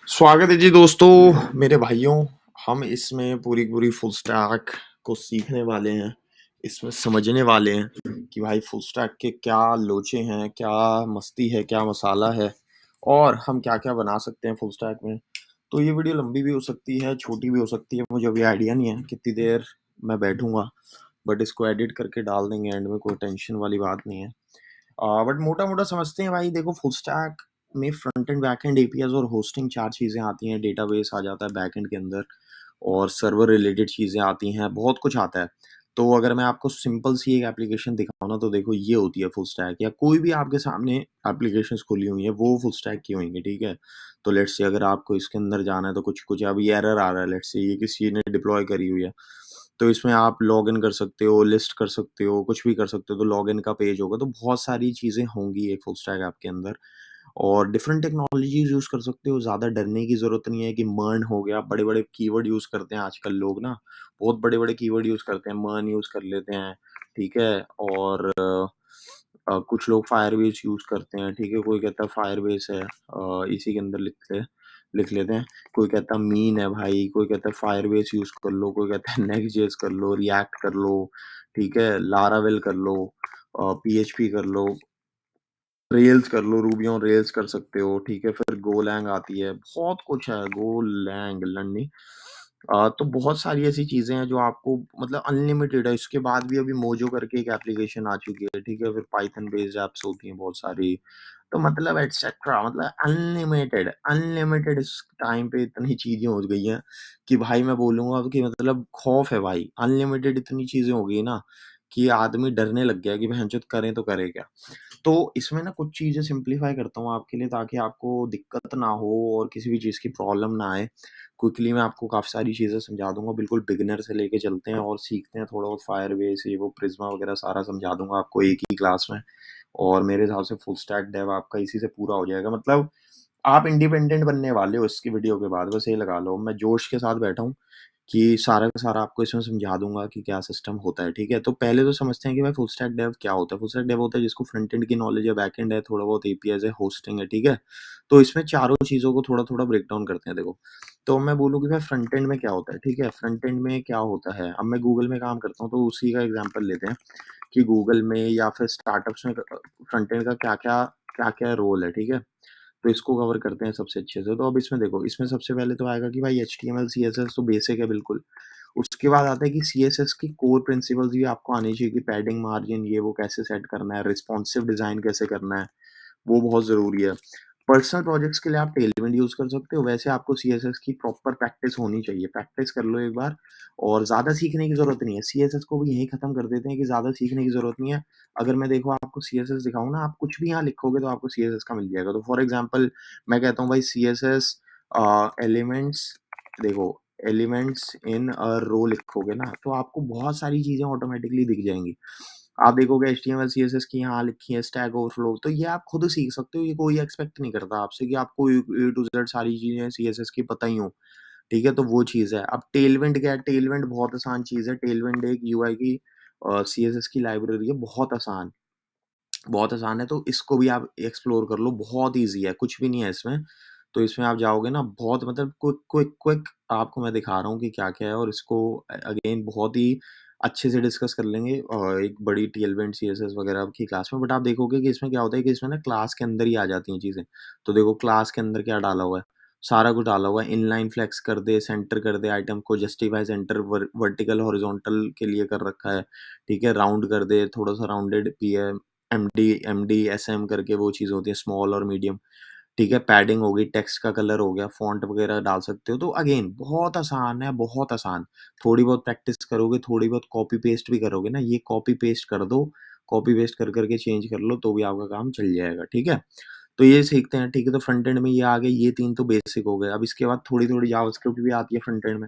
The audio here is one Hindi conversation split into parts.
स्वागत है जी दोस्तों, मेरे भाइयों। हम इसमें पूरी पूरी फुल स्टैक को सीखने वाले हैं। इसमें समझने वाले हैं कि भाई फुल स्टैक के क्या लोचे हैं, क्या मस्ती है, क्या मसाला है और हम क्या क्या बना सकते हैं फुल स्टैक में। तो ये वीडियो लंबी भी हो सकती है, छोटी भी हो सकती है। मुझे अभी आइडिया नहीं है कितनी देर मैं बैठूंगा, बट इसको एडिट करके डाल देंगे एंड में, कोई टेंशन वाली बात नहीं है। बट मोटा-मोटा समझते हैं भाई। देखो, फुल स्टैक में front end, back and, APIs और होस्टिंग 4 चीज़ें आती हैं। डेटाबेस आ जाता है बैक एंड के अंदर और सर्वर रिलेटेड चीज़ें आती हैं, बहुत कुछ आता है। तो अगर मैं आपको सिंपल सी एक एप्लीकेशन दिखाऊँ ना, तो देखो ये होती है फुल स्टैक। या कोई भी आपके सामने एप्लीकेशंस खुली हुई हैं, वो फुल स्टैक की होंगी, ठीक है? तो लेट्स से अगर आपको इसके अंदर जाना है तो कुछ-कुछ अभी एरर आ रहा है, लेट्स से ये किसी ने डिप्लॉय करी हुई है। तो इसमें आप लॉगिन कर सकते हो, लिस्ट कर सकते हो, कुछ भी कर सकते हो, तो लॉगिन का पेज होगा। तो बहुत सारी चीज़ें होंगी एक फुल स्टैक ऐप के अंदर और डिफरेंट टेक्नोलॉजीज़ यूज़ कर सकते हो। ज़्यादा डरने की ज़रूरत नहीं है कि मर्न हो गया, बड़े-बड़े कीवर्ड यूज़ करते हैं आजकल लोग ना, बहुत बड़े-बड़े कीवर्ड यूज़ करते हैं, मर्न यूज़ कर लेते हैं, ठीक है? और कुछ लोग फायरबेस यूज़ करते हैं, ठीक है? कोई कहता है फायरबेस है, इसी के अंदर लिख लेते हैं। कोई कहता है मीन है भाई, कोई कहता है फायरबेस यूज़ कर लो, कोई कहता है नेक्स्ट.जेएस कर लो, रिएक्ट कर लो, ठीक है? लारावेल कर लो, पीएचपी कर लो, रेल्स कर लो, रूबी ऑन रेल्स कर सकते हो, ठीक है? फिर गोलैंग आती है, बहुत कुछ है, गोलैंग लर्निंग। तो बहुत सारी ऐसी चीज़ें हैं जो आपको मतलब अनलिमिटेड है। इसके बाद भी अभी मोजो करके एक एप्लीकेशन आ चुकी है, ठीक है? फिर पाइथन बेस्ड ऐप्स होती हैं बहुत सारी। तो मतलब एटसेट्रा, मतलब अनलिमिटेड अनलिमिटेड इस टाइम पे इतनी चीज़ें हो गई हैं कि भाई मैं बोलूँगा कि मतलब खौफ है भाई। अनलिमिटेड इतनी चीज़ें हो गई ना कि आदमी डरने लग गया कि भैनचोद करें तो करें क्या? तो इसमें ना कुछ चीज़ें सिंप्लीफाई करता हूँ आपके लिए, ताकि आपको दिक्कत ना हो और किसी भी चीज़ की प्रॉब्लम ना आए। क्विकली मैं आपको काफ़ी सारी चीज़ें समझा दूँगा, बिल्कुल बिगिनर से लेके चलते हैं और सीखते हैं थोड़ा बहुत फायरबेस, ये वो, प्रिज़्मा वगैरह सारा समझा दूँगा आपको एक ही क्लास में। और मेरे हिसाब से फुल स्टैक डेव आपका इसी से पूरा हो जाएगा। मतलब आप इंडिपेंडेंट बनने वाले हो इसकी वीडियो के बाद, बस ये लगा लो। मैं जोश के साथ बैठा हूँ कि सारा का सारा आपको इसमें समझा दूँगा कि क्या सिस्टम होता है, ठीक है? तो पहले तो समझते हैं कि भाई फुल स्टैक डेव क्या होता है? फुल स्टैक डेव होता है जिसको फ्रंट एंड की नॉलेज है, बैक एंड है, थोड़ा बहुत एपीआईज़ है, होस्टिंग है, ठीक है? तो इसमें चारों चीज़ों को थोड़ा-थोड़ा ब्रेक डाउन करते हैं, देखो। तो मैं बोलूँ कि भाई फ्रंट एंड में क्या होता है, ठीक है? फ्रंट एंड में क्या होता है? अब मैं गूगल में काम करता हूँ, तो उसी का एग्ज़ाम्पल लेते हैं कि गूगल में या फिर स्टार्टअप्स में फ्रंट एंड का क्या-क्या रोल है, ठीक है? तो इसको कवर करते हैं सबसे अच्छे से। तो अब इसमें देखो, इसमें सबसे पहले तो आएगा कि भाई एचटीएमएल, सीएसएस तो बेसिक है बिल्कुल। उसके बाद आता है कि सीएसएस की कोर प्रिंसिपल्स भी आपको आनी चाहिए कि पैडिंग, मार्जिन, ये वो कैसे सेट करना है, रिस्पॉन्सिव डिज़ाइन कैसे करना है, वो बहुत ज़रूरी है। पर्सनल प्रोजेक्ट्स के लिए आप टेलविंड यूज़ कर सकते हो। वैसे आपको सीएसएस की प्रॉपर प्रैक्टिस होनी चाहिए। प्रैक्टिस कर लो एक बार और ज़्यादा सीखने की ज़रूरत नहीं है। सीएसएस को भी यहीं ख़त्म कर देते हैं कि ज़्यादा सीखने की ज़रूरत नहीं है। अगर मैं देखो आपको सीएसएस दिखाऊँ ना, आप कुछ भी यहाँ लिखोगे तो आपको सीएसएस का मिल जाएगा। तो फॉर एग्ज़ाम्पल मैं कहता हूँ भाई सीएसएस एलिमेंट्स, देखो एलिमेंट्स इन अ रो लिखोगे ना, तो आपको बहुत सारी चीज़ें ऑटोमैटिकली दिख जाएँगी। आप देखोगे एचटीएमएल, सीएसएस की यहाँ लिखी है, स्टैक ओवरफ्लो, तो ये आप खुद सीख सकते हो। ये कोई एक्सपेक्ट नहीं करता आपसे कि आपको ए टू ज़ेड सारी चीज़ें सीएसएस की पता ही हों, ठीक है? तो वो चीज़ है। अब टेलविंड क्या है? टेलविंड बहुत आसान चीज़ है। टेलविंड एक यूआई की सीएसएस की लाइब्रेरी है, बहुत आसान है। तो इसको भी आप एक्सप्लोर कर लो, बहुत ईज़ी है, कुछ भी नहीं है इसमें। तो इसमें आप जाओगे ना, बहुत मतलब क्विक क्विक क्विक आपको मैं दिखा रहा हूँ कि क्या-क्या है और इसको अगेन बहुत ही अच्छे से डिस्कस कर लेंगे एक बड़ी टेलविंड, सीएसएस वगैरह की क्लास में। बट आप देखोगे कि इसमें क्या होता है कि इसमें ना क्लास के अंदर ही आ जाती हैं चीज़ें। तो देखो क्लास के अंदर क्या डाला हुआ है, सारा कुछ डाला हुआ है। इनलाइन फ्लेक्स कर दे, सेंटर कर दे आइटम को, जस्टिफाई सेंटर, वर्टिकल, हॉरिज़ॉन्टल के लिए कर रखा है, ठीक है? राउंड कर दे, थोड़ा-सा राउंडेड पीएम, एमडी, एसएम करके वो चीज़ होती है, स्मॉल और मीडियम, ठीक है? पैडिंग हो गई, टेक्स्ट का कलर हो गया, फ़ॉन्ट वगैरह डाल सकते हो। तो अगेन बहुत आसान है, बहुत आसान। थोड़ी बहुत प्रैक्टिस करोगे, थोड़ी बहुत कॉपी पेस्ट भी करोगे ना, ये कॉपी पेस्ट कर दो, कॉपी पेस्ट कर के चेंज कर लो, तो भी आपका काम चल जाएगा, ठीक है? तो ये सीखते हैं, ठीक है? तो फ्रंट एंड में ये आ गए, ये 3 तो बेसिक हो गए। अब इसके बाद थोड़ी-थोड़ी जावास्क्रिप्ट भी आती है फ्रंट एंड में।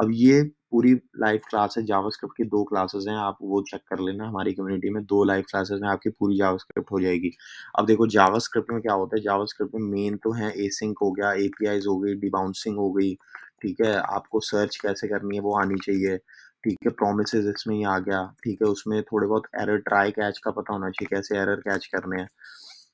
अब ये पूरी लाइव क्लास है, जावास्क्रिप्ट की 2 क्लासेस हैं, आप वो चेक कर लेना हमारी कम्युनिटी में, 2 लाइव क्लासेस में आपकी पूरी जावास्क्रिप्ट हो जाएगी। अब देखो जावास्क्रिप्ट में क्या होता है, जावास्क्रिप्ट में मेन तो है एसिंक हो गया, एपीआईज़ हो गई, डिबाउंसिंग हो गई, ठीक है? आपको सर्च कैसे करनी है वो आनी चाहिए, ठीक है? प्रोमिसेस इसमें ही आ गया, ठीक है? उसमें थोड़े बहुत एरर ट्राई कैच का पता होना चाहिए, कैसे एरर कैच करने हैं।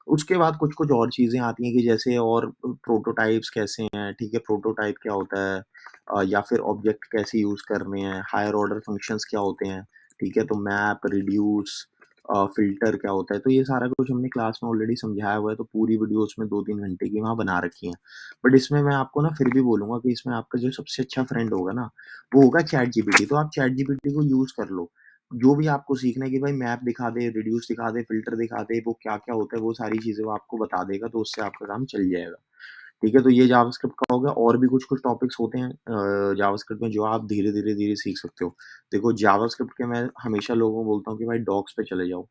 उसके बाद कुछ-कुछ और चीज़ें आती हैं कि जैसे और प्रोटोटाइप्स कैसे हैं, ठीक है? प्रोटोटाइप क्या होता है या फिर ऑब्जेक्ट कैसे यूज़ करने हैं, हायर ऑर्डर फंक्शंस क्या होते हैं, ठीक है? तो मैप, रिड्यूस फ़िल्टर क्या होता है, तो ये सारा कुछ हमने क्लास में ऑलरेडी समझाया हुआ है, तो पूरी वीडियो उसमें 2-3 घंटे की वहाँ बना रखी है। बट इसमें मैं आपको ना फिर भी बोलूँगा कि इसमें आपका जो सबसे अच्छा फ्रेंड होगा ना, वो होगा चैटजीपीटी। तो आप चैटजीपीटी को यूज़ कर लो। जो भी आपको सीखना है कि भाई मैप दिखा दे, रिड्यूस दिखा दे, फ़िल्टर दिखा दे, वो क्या-क्या होता है, वो सारी चीज़ें वो आपको बता देगा, तो उससे आपका काम चल जाएगा। ठीक है? तो ये जावास्क्रिप्ट का हो गया और भी कुछ-कुछ टॉपिक्स होते हैं जावास्क्रिप्ट में जो आप धीरे-धीरे सीख सकते हो। देखो जावास्क्रिप्ट के मैं हमेशा लोगों को बोलता हूँ कि भाई डॉक्स पे चले जाओ।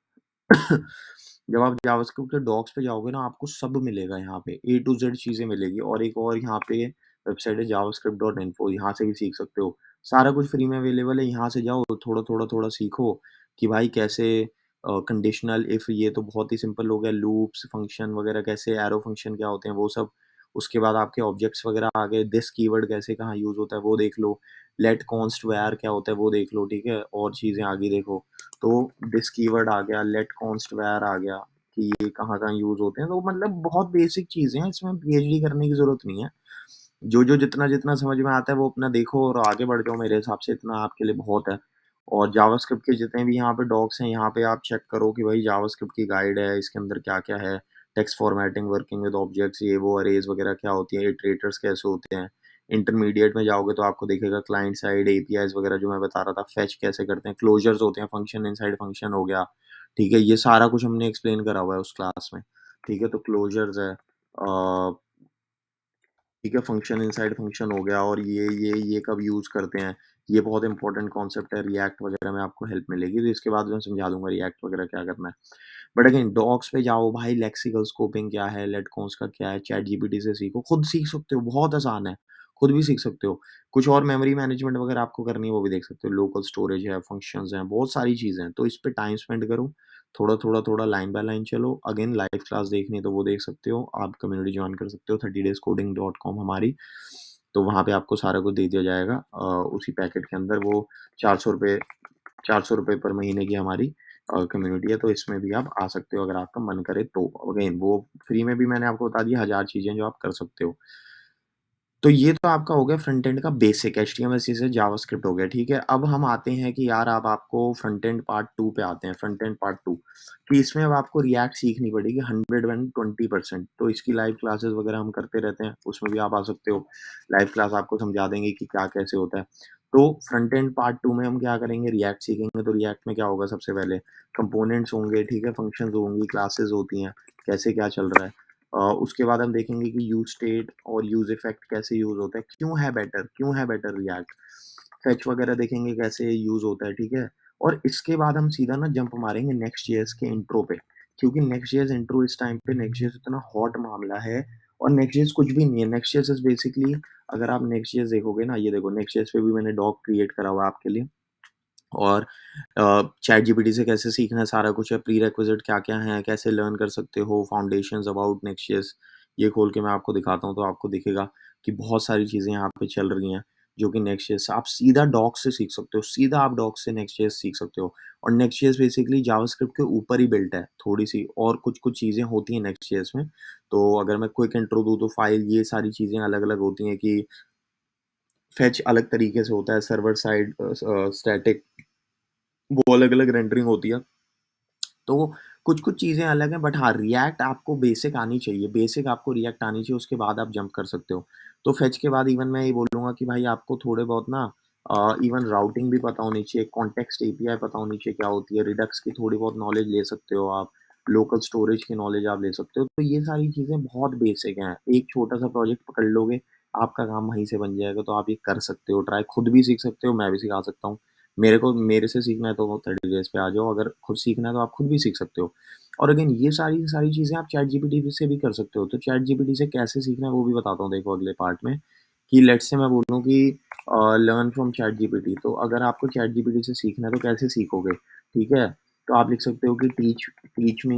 जब आप जावास्क्रिप्ट के डॉक्स पे जाओगे ना, आपको सब मिलेगा यहाँ पे, ए टू ज़ेड चीज़ें मिलेगी और एक और यहाँ पे वेबसाइट है javascript.info यहाँ से भी सीख सकते हो। सारा कुछ फ्री में अवेलेबल है, यहाँ से जाओ थोड़ा-थोड़ा सीखो कि भाई कैसे कंडीशनल इफ ये तो बहुत ही सिंपल हो गया, लूप्स, फंक्शन वगैरह कैसे, एरो फंक्शन क्या होते हैं वो सब। उसके बाद आपके ऑब्जेक्ट्स वगैरह आ गए, दिस कीवर्ड कैसे कहाँ यूज़ होता है वो देख लो, लेट कॉन्स्ट वर क्या होता है वो देख लो, ठीक है? और चीज़ें आगे देखो। तो दिस कीवर्ड आ गया, लेट कॉन्स्ट वर आ गया कि ये कहाँ-कहाँ यूज़ होते हैं, तो मतलब बहुत बेसिक चीज़ें हैं, इसमें पीएचडी करने की ज़रूरत नहीं है। जो जितना-जितना समझ में आता है वो अपना देखो और आगे बढ़ जाओ, मेरे हिसाब से इतना आपके लिए बहुत है। और जावास्क्रिप्ट के जितने भी यहाँ पे डॉक्स हैं, यहाँ पे आप चेक करो कि भाई जावास्क्रिप्ट की गाइड है, इसके अंदर क्या-क्या है, text formatting, working with objects, ये वो अरेज़ वगैरह क्या होती है, इटरेटर्स कैसे होते हैं। इंटरमीडिएट में जाओगे तो आपको दिखेगा क्लाइंट साइड एपीआईज़ वगैरह जो मैं बता रहा था, फेच कैसे करते हैं, क्लोजर्स होते हैं, फंक्शन इनसाइड फंक्शन हो गया, ठीक है? ये सारा कुछ हमने एक्सप्लेन करा हुआ है उस क्लास में, ठीक है? तो क्लोजर्स है ठीक है, फंक्शन इनसाइड फंक्शन हो गया और ये कब यूज़ करते हैं, ये बहुत इंपॉर्टेंट कॉन्सेप्ट है, रिएक्ट वगैरह में आपको हेल्प मिलेगी, तो इसके बाद मैं समझा दूँगा रिएक्ट वगैरह क्या करना है। बट अगेन डॉक्स पे जाओ भाई लेक्सिकल स्कोपिंग क्या है, लेटकोन्स का क्या है, चैट जीपीटी से सीखो, खुद सीख सकते हो, बहुत आसान है, खुद भी सीख सकते हो। कुछ और मेमोरी मैनेजमेंट वगैरह आपको करनी है वो भी देख सकते हो, लोकल स्टोरेज है, फंक्शंस हैं, बहुत सारी चीज़ें हैं, तो इस पे टाइम स्पेंड करो, थोड़ा लाइन बाय लाइन चलो, अगेन लाइव क्लास देखनी है तो वो देख सकते हो, आप कम्युनिटी जॉइन कर सकते हो 30dayscoding.com हमारी, तो वहाँ पे आपको सारा कुछ दे दिया जाएगा उसी पैकेट के अंदर वो ₹400 ₹400 पर महीने की हमारी कम्युनिटी है, तो इसमें भी आप आ सकते हो अगर आपका मन करे तो। अगेन वो फ्री में भी मैंने आपको बता दिया 1000 चीज़ें जो आप कर सकते हो। तो ये तो आपका हो गया फ्रंट एंड का बेसिक एचटीएमएल सीएसएस जावास्क्रिप्ट हो गया, ठीक है? अब हम आते हैं कि यार अब आपको फ्रंट एंड पार्ट 2 पे आते हैं, फ्रंट एंड पार्ट 2 कि इसमें अब आपको रिएक्ट सीखनी पड़ेगी 120% तो इसकी लाइव क्लासेस वगैरह हम करते रहते हैं, उसमें भी आप आ सकते हो। लाइव क्लास आपको समझा देंगे कि क्या कैसे होता है। तो फ्रंट एंड पार्ट 2 में हम क्या करेंगे रिएक्ट सीखेंगे, तो रिएक्ट में क्या होगा सबसे पहले कंपोनेंट्स होंगे, ठीक है? फंक्शंस होंगी, क्लासेस होती हैं, कैसे क्या चल रहा है। उसके बाद हम देखेंगे कि यूज़ स्टेट और यूज़ इफेक्ट कैसे यूज़ होता है, क्यों है बेटर रिएक्ट, फेच वगैरह देखेंगे कैसे यूज़ होता है, ठीक है? और इसके बाद हम सीधा ना जंप मारेंगे नेक्स्ट.जेएस के इंट्रो पे, क्योंकि नेक्स्ट.जेएस इंट्रो इस टाइम पे नेक्स्ट.जेएस इतना हॉट मामला है और नेक्स्ट.जेएस कुछ भी नहीं है। नेक्स्ट.जेएस इज़ बेसिकली अगर आप नेक्स्ट.जेएस देखोगे ना, ये देखो नेक्स्ट.जेएस पे भी मैंने डॉक क्रिएट करा हुआ है आपके लिए। और चैटजीपीटी से कैसे सीखना है सारा कुछ है, प्रीरेक्विज़िट क्या-क्या हैं, कैसे लर्न कर सकते हो, फाउंडेशंस अबाउट नेक्स्ट.जेएस ये खोल के मैं आपको दिखाता हूँ तो आपको दिखेगा कि बहुत सारी चीज़ें यहाँ पे चल रही हैं, जो कि नेक्स्ट.जेएस आप सीधा डॉक से सीख सकते हो, सीधा आप डॉक से नेक्स्ट.जेएस सीख सकते हो। और नेक्स्ट.जेएस बेसिकली जावास्क्रिप्ट के ऊपर ही बिल्ट है, थोड़ी-सी और कुछ-कुछ चीज़ें होती हैं नेक्स्ट.जेएस में। तो अगर मैं क्विक इंट्रो दूँ तो फाइल ये सारी चीज़ें अलग-अलग होती हैं कि फेच अलग तरीके से होता है, सर्वर साइड स्टैटिक वो अलग-अलग रेंडरिंग होती है। तो कुछ-कुछ चीज़ें अलग हैं बट हाँ, रिएक्ट आपको बेसिक आनी चाहिए, बेसिक आपको रिएक्ट आनी चाहिए, उसके बाद आप जंप कर सकते हो। तो फेच के बाद इवन मैं ये बोलूँगा कि भाई आपको थोड़े बहुत ना इवन राउटिंग भी पता होनी चाहिए, कॉन्टेक्स्ट एपीआई पता होनी चाहिए क्या होती है, रिडक्स की थोड़ी बहुत नॉलेज ले सकते हो आप, लोकल स्टोरेज की नॉलेज आप ले सकते हो। तो ये सारी चीज़ें बहुत बेसिक हैं, एक छोटा-सा प्रोजेक्ट पकड़ लोगे, आपका काम वहीं से बन जाएगा, तो आप ये कर सकते हो ट्राई, खुद भी सीख सकते हो, मैं भी सिखा सकता हूँ। मेरे से सीखना है तो 30 डेज़ पे आ जाओ, अगर खुद सीखना है तो आप खुद भी सीख सकते हो। और अगेन ये सारी सारी चीज़ें आप चैट जीपीटी से भी कर सकते हो। तो चैट जीपीटी से कैसे सीखना है वो भी बताता हूँ देखो अगले पार्ट में, कि लेट्स से मैं बोलूँ कि लर्न फ्रॉम चैट जीपीटी तो अगर आपको चैट जीपीटी से सीखना है तो कैसे सीखोगे, ठीक है? तो आप लिख सकते हो कि टीच मी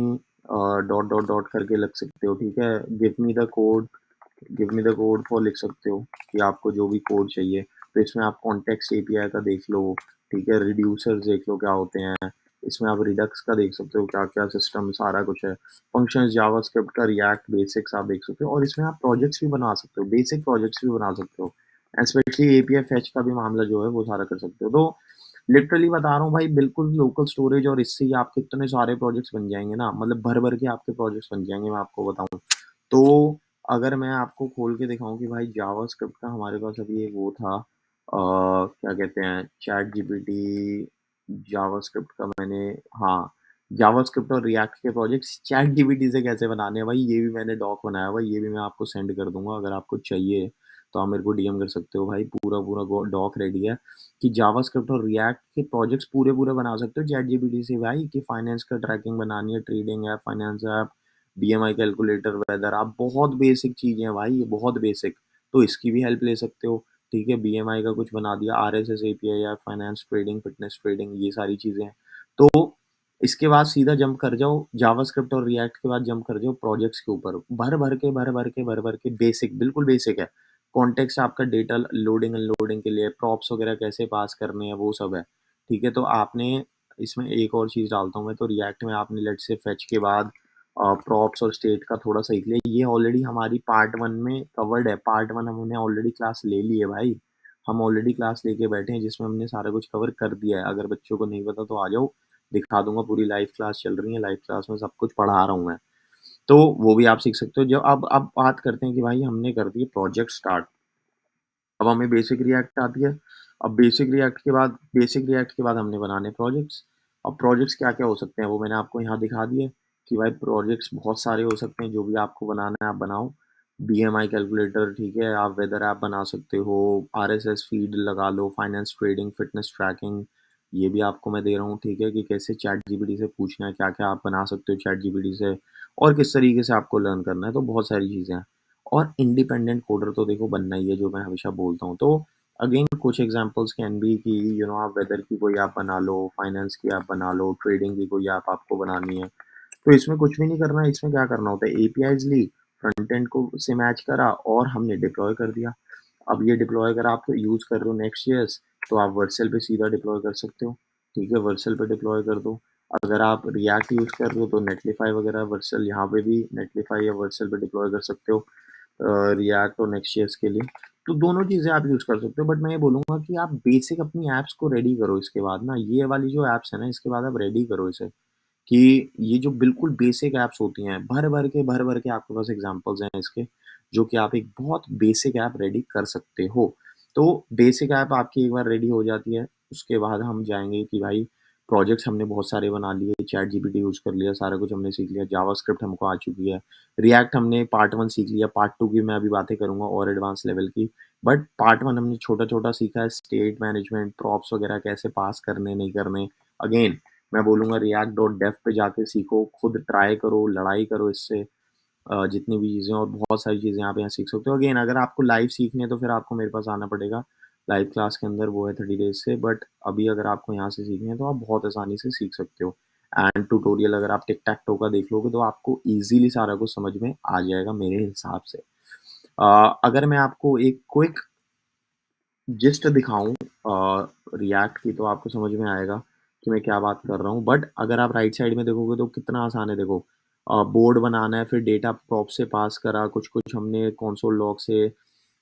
डॉट करके लिख सकते हो, ठीक है? Give me the code for लिख सकते हो कि आपको जो भी कोड चाहिए। तो इसमें आप कॉन्टेक्स्ट एपीआई का देख लो, ठीक है? रिड्यूसर्स देख लो क्या होते हैं, इसमें आप रिडक्स का देख सकते हो, क्या-क्या सिस्टम सारा कुछ है। फंक्शंस, जावास्क्रिप्ट का रिएक्ट बेसिक्स आप देख सकते हो और इसमें आप प्रोजेक्ट्स भी बना सकते हो, बेसिक प्रोजेक्ट्स भी बना सकते हो। स्पेशली एपीआई फेच का भी मामला जो है वो सारा कर सकते हो। तो लिटरली बता रहा हूँ भाई, बिल्कुल लोकल स्टोरेज और इससे ही आपके इतने सारे प्रोजेक्ट्स बन जाएँगे ना, मतलब भर-भर के आपके प्रोजेक्ट्स बन जाएँगे, मैं आपको बताऊँ। तो अगर मैं आपको खोल के दिखाऊँ कि भाई जावास्क्रिप्ट का हमारे पास अभी एक वो था, क्या कहते हैं, चैट जीपीटी, जावास्क्रिप्ट का मैंने, हाँ, जावास्क्रिप्ट और रिएक्ट के प्रोजेक्ट्स चैट जीपीटी से कैसे बनाने हैं भाई, ये भी मैंने डॉक बनाया हुआ है, ये भी मैं आपको सेंड कर दूँगा। अगर आपको चाहिए तो आप मेरे को डीएम कर सकते हो भाई, पूरा-पूरा गो डॉक रेडी है कि जावास्क्रिप्ट और रिएक्ट के प्रोजेक्ट्स पूरे-पूरे बना सकते हो चैट जीपीटी से भाई, कि फाइनेंस का ट्रैकिंग बनानी है, trading app, finance app, BMI calculator, weather app, बहुत बेसिक चीज़ें हैं भाई, ये बहुत बेसिक। तो इसकी भी हेल्प ले सकते हो, ठीक है? बीएमआई का कुछ बना दिया, आरएसएस एपीआई या फाइनेंस ट्रेडिंग, फिटनेस ट्रेडिंग, ये सारी चीज़ें हैं। तो इसके बाद सीधा जंप कर जाओ, जावास्क्रिप्ट और रिएक्ट के बाद जंप कर जाओ प्रोजेक्ट्स के ऊपर। भर-भर के बेसिक, बिल्कुल बेसिक है। कॉन्टेक्स्ट आपका डेटा लोडिंग अनलोडिंग के लिए, प्रॉप्स वगैरह कैसे पास करने हैं, वो सब है। ठीक है? तो आपने इसमें एक और चीज़ डालता हूँ मैं, तो रिएक्ट में आपने लेट्स से फेच के बाद प्रॉप्स और स्टेट का थोड़ा सीख लिया। ये ऑलरेडी हमारी पार्ट 1 में कवर्ड है। पार्ट 1 हमने ऑलरेडी क्लास ले ली है भाई। हम ऑलरेडी क्लास लेके बैठे हैं जिसमें हमने सारा कुछ कवर कर दिया है। अगर बच्चों को नहीं पता तो आ जाओ, दिखा दूँगा, पूरी लाइव क्लास चल रही है। लाइव क्लास में सब कुछ पढ़ा रहा हूँ मैं। तो वो भी आप सीख सकते हो। जो अब बात करते हैं कि भाई हमने कर दिए प्रोजेक्ट स्टार्ट। अब हमें बेसिक रिएक्ट आती है। अब बेसिक रिएक्ट के बाद हमने बनाने प्रोजेक्ट्स। अब प्रोजेक्ट्स क्या-क्या हो सकते हैं वो मैंने आपको यहाँ दिखा दिए कि भाई प्रोजेक्ट्स बहुत सारे हो सकते हैं, जो भी आपको बनाना है आप बनाओ। बीएमआई कैलकुलेटर, ठीक है, आप वेदर ऐप बना सकते हो, आरएसएस फीड लगा लो, फाइनेंस ट्रेडिंग, फिटनेस ट्रैकिंग, ये भी आपको मैं दे रहा हूँ, ठीक है, कि कैसे चैट जीपीटी से पूछना है, क्या-क्या आप बना सकते हो चैट जीपीटी से और किस तरीके से आपको लर्न करना है, तो बहुत सारी चीज़ें हैं। और इंडिपेंडेंट कोडर तो देखो बनना ही है, जो मैं हमेशा बोलता हूँ। तो अगेन कुछ एग्जांपल्स कैन बी कि आप वेदर की कोई ऐप बना लो, फाइनेंस की ऐप बना लो, ट्रेडिंग की कोई ऐप आपको बनानी है। तो इसमें कुछ भी नहीं करना है, इसमें क्या करना होता है, एपीआईज़ ली, फ्रंट एंड को से मैच करा और हमने डिप्लॉय कर दिया। अब ये डिप्लॉय अगर आप यूज़ कर रहे हो नेक्स्ट.जेएस, तो आप वर्सेल पे सीधा डिप्लॉय कर सकते हो, ठीक है? वर्सेल पे डिप्लॉय कर दो। अगर आप रिएक्ट यूज़ कर रहे हो तो नेटलिफाई वगैरह वर्सेल, यहाँ पे भी नेटलिफाई या वर्सेल पे डिप्लॉय कर सकते हो। रिएक्ट और नेक्स्ट.जेएस के लिए। तो दोनों चीज़ें आप यूज़ कर सकते हो, बट मैं ये बोलूँगा कि आप बेसिक अपनी ऐप्स को रेडी करो इसके बाद ना, ये वाली जो ऐप्स है ना, इसके बाद आप रेडी करो इसे, कि ये जो बिल्कुल बेसिक ऐप्स होती हैं, भर-भर के आपके पास एग्ज़ाम्पल्स हैं इसके, जो कि आप एक बहुत बेसिक ऐप रेडी कर सकते हो। तो बेसिक ऐप आपकी एक बार रेडी हो जाती है, उसके बाद हम जाएँगे कि भाई प्रोजेक्ट्स हमने बहुत सारे बना लिए, चैट जीपीटी यूज़ कर लिया, सारा कुछ हमने सीख लिया, जावास्क्रिप्ट हमको आ चुकी है, रिएक्ट हमने पार्ट 1 सीख लिया, पार्ट 2 की मैं अभी बातें करूँगा और एडवांस लेवल की। बट पार्ट 1 हमने छोटा-छोटा सीखा है, स्टेट मैनेजमेंट, प्रॉप्स वगैरह कैसे पास करने, नहीं करने। अगेन मैं बोलूँगा react.dev पे जाके सीखो, खुद ट्राई करो, लड़ाई करो इससे, जितनी भी चीज़ें और बहुत सारी चीज़ें आप यहाँ सीख सकते हो। अगेन अगर आपको लाइव सीखनी है तो फिर आपको मेरे पास आना पड़ेगा। लाइव क्लास के अंदर वो है 30 डेज़ से, बट अभी अगर आपको यहाँ से सीखनी है तो आप बहुत आसानी से सीख सकते हो। एंड ट्यूटोरियल अगर आप टिक टैक टो का देख लोगे तो आपको ईज़िली सारा कुछ समझ में आ जाएगा मेरे हिसाब से। अगर मैं आपको एक क्विक जिस्ट दिखाऊँ रिएक्ट की, तो आपको समझ में आएगा कि मैं क्या बात कर रहा हूँ। बट अगर आप राइट साइड में देखोगे तो कितना आसान है देखो। बोर्ड बनाना है, फिर डेटा प्रॉप से पास करा, कुछ-कुछ हमने कंसोल लॉग से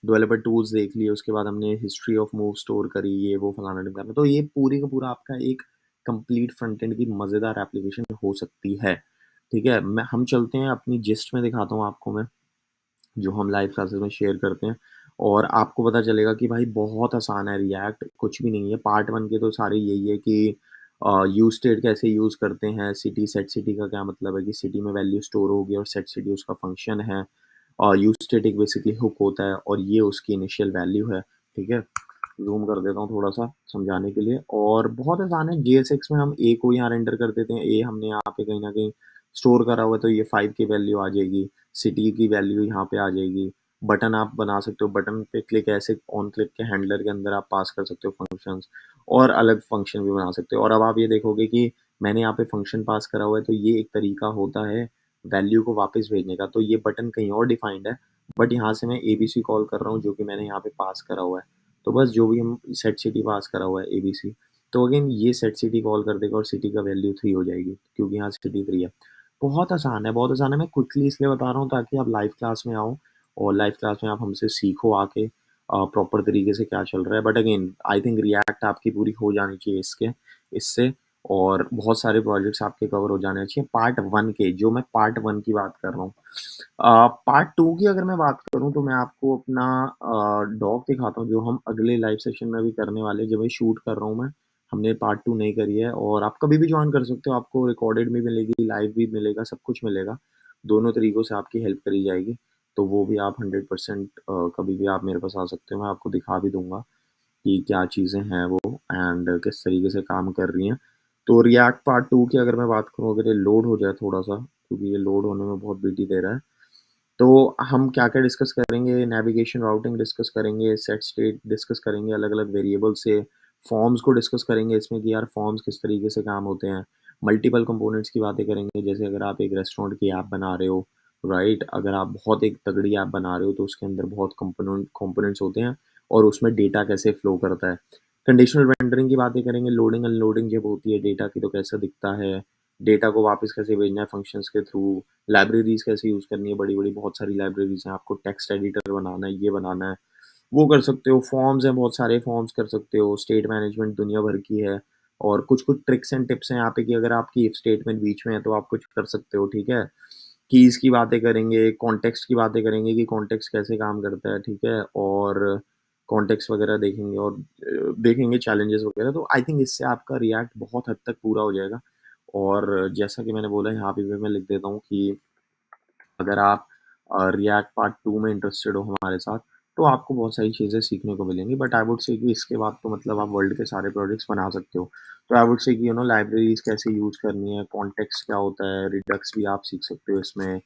डेवलपर टूल्स देख लिए, उसके बाद हमने हिस्ट्री ऑफ मूव स्टोर करी, ये वो फलाना-ढिमकाना। तो ये पूरी का पूरा आपका एक कंप्लीट फ्रंट एंड की मज़ेदार एप्लीकेशन हो सकती है। ठीक है? हम चलते हैं अपनी जिस्ट में, दिखाता हूँ आपको मैं। जो हम लाइव क्लासेस में शेयर करते हैं और आपको पता चलेगा कि भाई बहुत आसान है रिएक्ट, कुछ भी नहीं है। पार्ट 1 के तो सारे यही है कि यूज़ स्टेट कैसे यूज़ करते हैं, सिटी सेट सिटी का क्या मतलब है कि सिटी में वैल्यू स्टोर होगी और सेट सिटी उसका फंक्शन है। और यूज़ स्टेट एक बेसिकली हुक होता है और ये उसकी इनिशियल वैल्यू है, ठीक है? ज़ूम कर देता हूँ थोड़ा-सा समझाने के लिए और बहुत आसान है। जेएसएक्स में हम ए को यहाँ रेंडर कर देते हैं, ए हमने यहाँ पे कहीं न कहीं स्टोर करा हुआ है तो ये 5 की वैल्यू आ जाएगी। सिटी की वैल्यू यहाँ पे आ जाएगी। बटन आप बना सकते हो, बटन पे क्लिक ऐसे ऑन क्लिक के हैंडलर के अंदर आप पास कर सकते हो फंक्शंस और अलग फंक्शन भी बना सकते हो। और अब आप ये देखोगे कि मैंने यहाँ पे फंक्शन पास करा हुआ है, तो ये एक तरीका होता है वैल्यू को वापस भेजने का। तो ये बटन कहीं और डिफाइंड है, बट यहाँ से मैं एबीसी कॉल कर रहा हूँ जो कि मैंने यहाँ पे पास करा हुआ है। तो बस जो भी हम सेट सिटी पास करा हुआ है एबीसी, तो अगेन ये सेट सिटी कॉल कर देगा और सिटी का वैल्यू 3 हो जाएगी, क्योंकि यहाँ सिटी 3 है। बहुत आसान है, बहुत आसान है। मैं क्विकली इसलिए बता रहा हूँ ताकि आप लाइव क्लास में आओ और लाइव क्लास में आप हमसे सीखो आके प्रॉपर तरीके से क्या चल रहा है। But again I think react आपकी पूरी हो जानी चाहिए इससे, और बहुत सारे प्रोजेक्ट्स आपके कवर हो जाने चाहिए पार्ट 1 के, जो मैं पार्ट 1 की बात कर रहा हूँ। पार्ट 2 की अगर मैं बात करूँ तो मैं आपको अपना डॉग दिखाता हूँ, जो हम अगले लाइव सेशन में भी करने वाले हैं, जब ये शूट कर रहा हूँ मैं। हमने पार्ट 2 नहीं करी है और आप कभी भी जॉइन कर सकते हो, आपको रिकॉर्डेड भी मिलेगी, लाइव भी मिलेगा, सब कुछ मिलेगा। दोनों तरीकों से आपकी हेल्प करी जाएगी, तो वो भी आप 100% कभी भी आप मेरे पास आ सकते हो, मैं आपको दिखा भी दूँगा कि क्या चीज़ें हैं वो एंड किस तरीके से काम कर रही हैं। तो रिएक्ट पार्ट 2 की अगर मैं बात करूँ, अगर ये लोड हो जाए थोड़ा-सा, क्योंकि ये लोड होने में बहुत बीटी दे रहा है। तो हम क्या-क्या डिस्कस करेंगे, नेविगेशन राउटिंग डिस्कस करेंगे, सेट स्टेट डिस्कस करेंगे, अलग-अलग वेरिएबल से फॉर्म्स को डिस्कस करेंगे इसमें कि यार फॉर्म्स किस तरीके से काम होते हैं। मल्टीपल कंपोनेंट्स की बातें करेंगे, जैसे अगर आप एक रेस्टोरेंट की ऐप बना रहे हो, राइट? अगर आप बहुत एक तगड़ी ऐप बना रहे हो तो उसके अंदर बहुत कंपोनेंट्स होते हैं और उसमें डेटा कैसे फ्लो करता है। कंडीशनल रेंडरिंग की बातें करेंगे, लोडिंग अनलोडिंग जब होती है डेटा की तो कैसा दिखता है, डेटा को वापस कैसे भेजना है फंक्शंस के थ्रू, लाइब्रेरीज़ कैसे यूज़ करनी है, बड़ी-बड़ी बहुत सारी लाइब्रेरीज़ हैं, आपको टेक्स्ट एडिटर बनाना है, ये बनाना है, वो कर सकते हो। फॉर्म्स हैं, बहुत सारे फॉर्म्स कर सकते हो, स्टेट मैनेजमेंट दुनिया भर की है और कुछ-कुछ ट्रिक्स एंड टिप्स हैं यहाँ पे कि अगर आपकी इफ स्टेटमेंट बीच में है, तो आप कुछ कर सकते हो, ठीक है? कीज़ की बातें करेंगे, कॉन्टेक्स्ट की बातें करेंगे कि कॉन्टेक्स्ट कैसे काम करता है, ठीक है? और कॉन्टेक्स्ट वगैरह देखेंगे और देखेंगे चैलेंजेस वगैरह, तो आई थिंक इससे आपका रिएक्ट बहुत हद तक पूरा हो जाएगा। और जैसा कि मैंने बोला, यहाँ पे भी मैं लिख देता हूँ कि अगर आप रिएक्ट पार्ट 2 में इंटरेस्टेड हो हमारे साथ, तो आपको बहुत सारी चीज़ें सीखने को मिलेंगी। बट आई वुड से कि इसके बाद तो मतलब आप वर्ल्ड के सारे प्रोजेक्ट्स बना सकते हो। तो आई वुड से कि लाइब्रेरीज़ कैसे यूज़ करनी है, कॉन्टेक्स्ट क्या होता है, रिडक्स भी आप सीख सकते हो इसमें।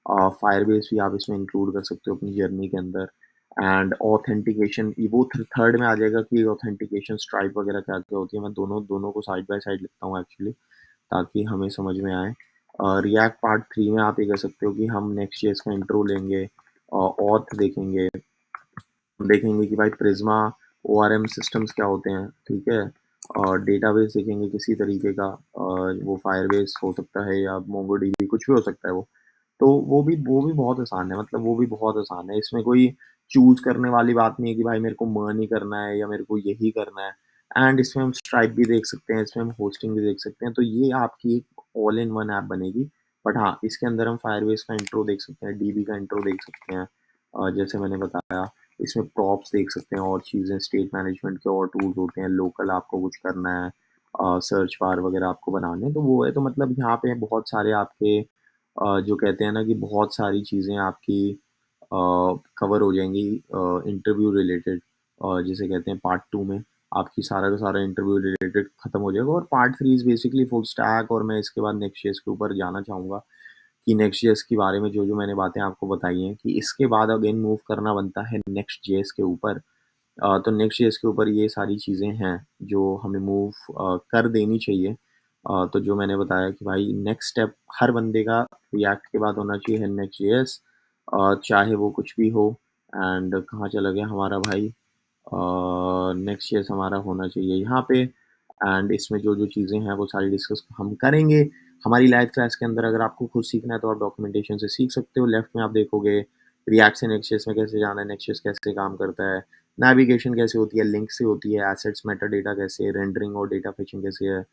फायरबेस भी आप इसमें इंक्लूड कर सकते हो अपनी जर्नी के अंदर। एंड ऑथेंटिकेशन वो थर्ड में आ जाएगा कि ऑथेंटिकेशन स्ट्राइप वगैरह क्या-क्या होती है। मैं दोनों दोनों को साइड बाय साइड लिखता हूँ एक्चुअली, ताकि हमें समझ में आए। रिएक्ट पार्ट 3 में आप ये कह सकते हो कि हम नेक्स्ट जेएस का इंट्रो लेंगे, ऑथ देखेंगे, देखेंगे कि भाई प्रिज़्मा ओआरएम सिस्टम्स क्या होते हैं, ठीक है? और डेटाबेस देखेंगे किसी तरीके का, वो फायरबेस हो सकता है या मोंगोडीबी, कुछ भी हो सकता है वो। तो वो भी बहुत आसान है, मतलब वो भी बहुत आसान है। इसमें कोई चूज़ करने वाली बात नहीं है कि भाई मेरे को मर्न ही करना है या मेरे को यही करना है। एंड इसमें हम स्ट्राइप भी देख सकते हैं, इसमें हम होस्टिंग भी देख सकते हैं। तो ये आपकी एक ऑल इन वन ऐप बनेगी। बट हाँ, इसके अंदर हम फायरबेस का इंट्रो देख सकते हैं, डीबी का इंट्रो देख सकते हैं, जैसे मैंने बताया। इसमें प्रॉप्स देख सकते हैं और चीज़ें, स्टेट मैनेजमेंट के और टूल्स होते हैं, लोकल आपको कुछ करना है, सर्च बार वगैरह आपको बनाने हैं, तो वो है। तो मतलब यहाँ पे बहुत सारे आपके जो कहते हैं ना कि बहुत सारी चीज़ें आपकी कवर हो जाएँगी इंटरव्यू रिलेटेड, जिसे कहते हैं पार्ट 2 में आपकी सारा का सारा इंटरव्यू रिलेटेड खत्म हो जाएगा। और part 3 is basically full stack, और मैं इसके बाद नेक्स्ट.जेएस के ऊपर जाना चाहूँगा कि नेक्स्ट.जेएस के बारे में जो-जो मैंने बातें आपको बताई हैं, कि इसके बाद अगेन मूव करना बनता है नेक्स्ट.जेएस के ऊपर। तो नेक्स्ट.जेएस के ऊपर ये सारी चीज़ें हैं जो हमें मूव कर देनी चाहिए। तो जो मैंने बताया कि भाई नेक्स्ट स्टेप हर बंदे का रिएक्ट के बाद होना चाहिए है नेक्स्ट.जेएस, चाहे वो कुछ भी हो। एंड कहाँ चला गया हमारा भाई? नेक्स्ट.जेएस हमारा होना चाहिए यहाँ पे। एंड इसमें जो-जो चीज़ें हैं वो सारी डिस्कस हम करेंगे। हमारी लाइव क्लास के अंदर अगर आपको खुद सीखना है तो आप डॉक्यूमेंटेशन से सीख सकते हो। लेफ्ट में आप देखोगे रिएक्ट से नेक्स्ट.जेएस में कैसे जाना है, नेक्स्ट.जेएस कैसे काम करता है, नेविगेशन कैसे होती है, लिंक से होती है, एसेट्स मेटाडेटा कैसे, रेंडरिंग और डेटा फेचिंग कैसे है,